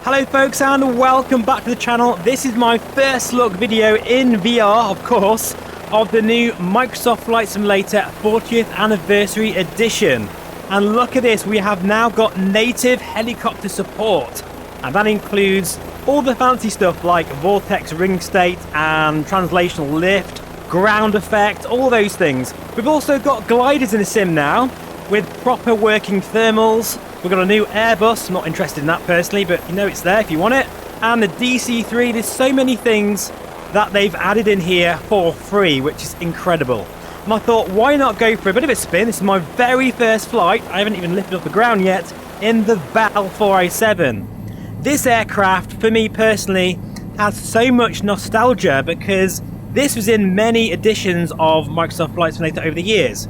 Hello folks and welcome back to the channel. This is my first look video in VR, of course, of the new Microsoft Flight Simulator 40th Anniversary Edition. And look at this, we have now got native helicopter support. And that includes all the fancy stuff like vortex ring state and translational lift, ground effect, all those things. We've also got gliders in the sim now with proper working thermals. We've got a new Airbus, I'm not interested in that personally, but you know it's there if you want it. And the DC-3, there's so many things that they've added in here for free, which is incredible. And I thought, why not go for a bit of a spin? This is my very first flight, I haven't even lifted off the ground yet, in the Bell 407. This aircraft, for me personally, has so much nostalgia because this was in many editions of Microsoft Flight Simulator over the years.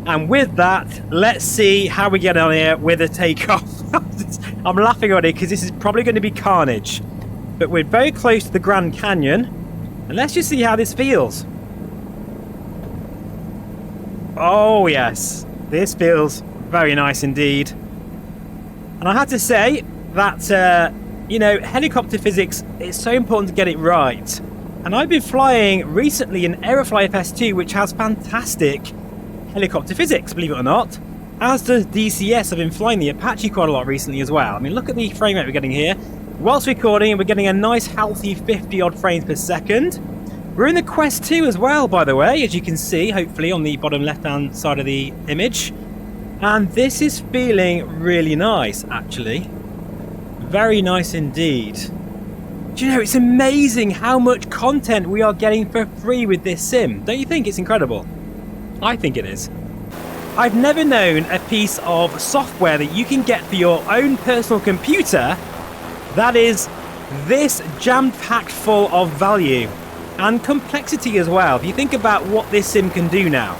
And with that, let's see how we get on here with a takeoff. I'm laughing already because this is probably going to be carnage. But we're very close to the Grand Canyon. And let's just see how this feels. Oh yes, this feels very nice indeed. And I have to say that, you know, helicopter physics is so important to get it right. And I've been flying recently in VRFSG 2, which has fantastic helicopter physics, believe it or not. As does DCS. I've been flying the Apache quite a lot recently as well. I mean, look at the frame rate we're getting here. Whilst recording, we're getting a nice healthy 50 odd frames per second. We're in the Quest 2 as well, by the way, as you can see, hopefully on the bottom left hand side of the image. And this is feeling really nice, actually. Very nice indeed. Do you know, it's amazing how much content we are getting for free with this sim. Don't you think it's incredible? I think it is. I've never known a piece of software that you can get for your own personal computer that is this jam-packed full of value and complexity as well. If you think about what this sim can do now.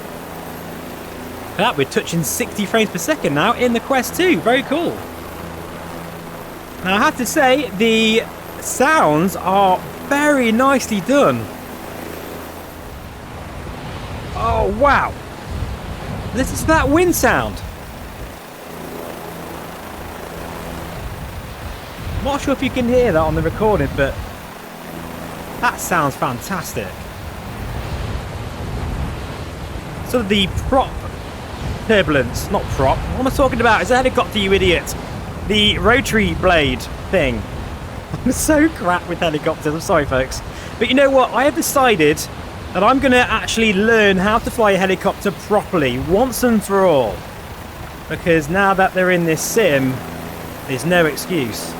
That we're touching 60 frames per second now in the Quest 2. Very cool. Now I have to say the sounds are very nicely done. Oh wow, listen to that wind sound. I'm not sure if you can hear that on the recording, but that sounds fantastic. Sort of the prop turbulence, not prop, what am I talking about? It's a helicopter, you idiot. The rotary blade thing. I'm so crap with helicopters, I'm sorry folks. But you know what, I have decided that I'm going to actually learn how to fly a helicopter properly, once and for all. Because now that they're in this sim, there's no excuse.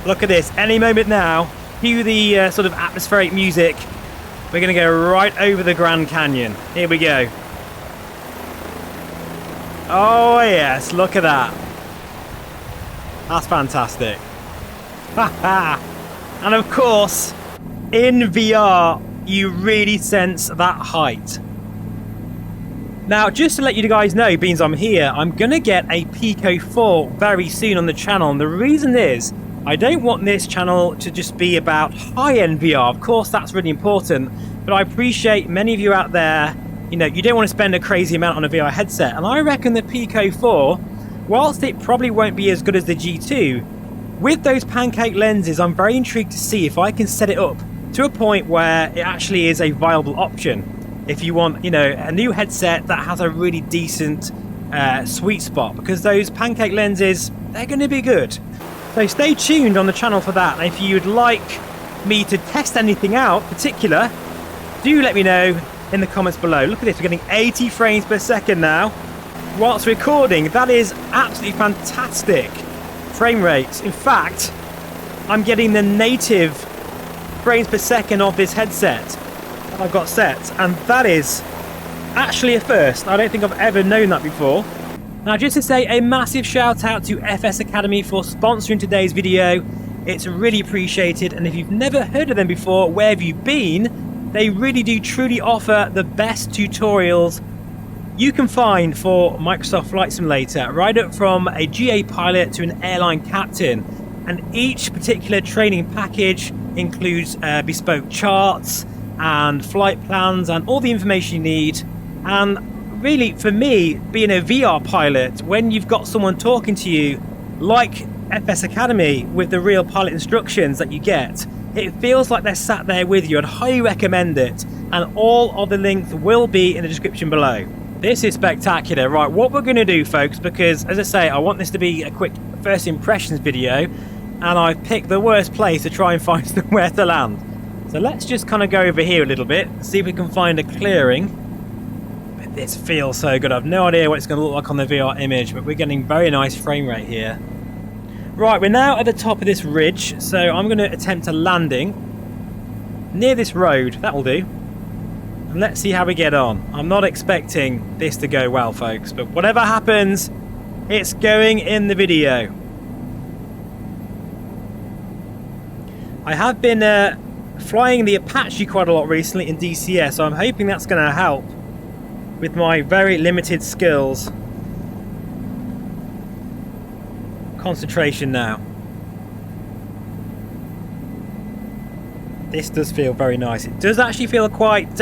Look at this, any moment now, cue the sort of atmospheric music. We're going to go right over the Grand Canyon. Here we go. Oh yes, look at that. That's fantastic. And of course, in VR, you really sense that height. Now, just to let you guys know, being I'm here, I'm going to get a Pico 4 very soon on the channel. And the reason is, I don't want this channel to just be about high-end VR. Of course, that's really important. But I appreciate many of you out there, you know, you don't want to spend a crazy amount on a VR headset. And I reckon the Pico 4, whilst it probably won't be as good as the G2, with those pancake lenses, I'm very intrigued to see if I can set it up to a point where it actually is a viable option. If you want, you know, a new headset that has a really decent sweet spot, because those pancake lenses, they're going to be good. So stay tuned on the channel for that. And if you'd like me to test anything out particular, do let me know in the comments below. Look at this, we're getting 80 frames per second now whilst recording. That is absolutely fantastic frame rates. In fact, I'm getting the native frames per second of this headset that I've got set, and that is actually a first. I don't think I've ever known that before. Now, just to say a massive shout out to FS Academy for sponsoring today's video. It's really appreciated, and if you've never heard of them before, where have you been? They really do truly offer the best tutorials you can find for Microsoft Flight Simulator, right up from a GA pilot to an airline captain. And each particular training package includes bespoke charts and flight plans and all the information you need. And really, for me, being a VR pilot, when you've got someone talking to you like FS Academy with the real pilot instructions that you get. It feels like they're sat there with you. I'd highly recommend it, and all of the links will be in the description below. This is spectacular. Right, what we're going to do, folks, because as I say, I want this to be a quick first impressions video, and I've picked the worst place to try and find somewhere to land. So let's just kind of go over here a little bit, see if we can find a clearing. But this feels so good. I've no idea what it's going to look like on the VR image, but we're getting very nice frame rate here. Right, we're now at the top of this ridge, so I'm going to attempt a landing near this road. That will do. And let's see how we get on. I'm not expecting this to go well, folks, but whatever happens, it's going in the video. I have been flying the Apache quite a lot recently in DCS, so I'm hoping that's going to help with my very limited skills. Concentration now. This does feel very nice. It does actually feel quite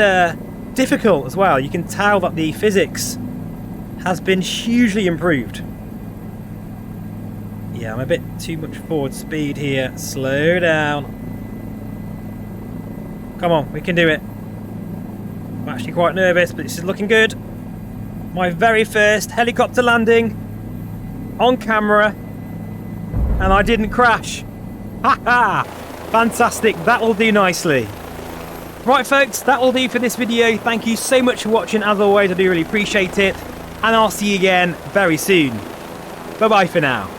difficult as well. You can tell that the physics has been hugely improved. Yeah, I'm a bit too much forward speed here. Slow down. Come on, we can do it. I'm actually quite nervous, but this is looking good. My very first helicopter landing on camera, and I didn't crash. Ha ha! Fantastic, that will do nicely. Right, folks, that will do for this video. Thank you so much for watching. As always, I do really appreciate it, and I'll see you again very soon. Bye bye for now.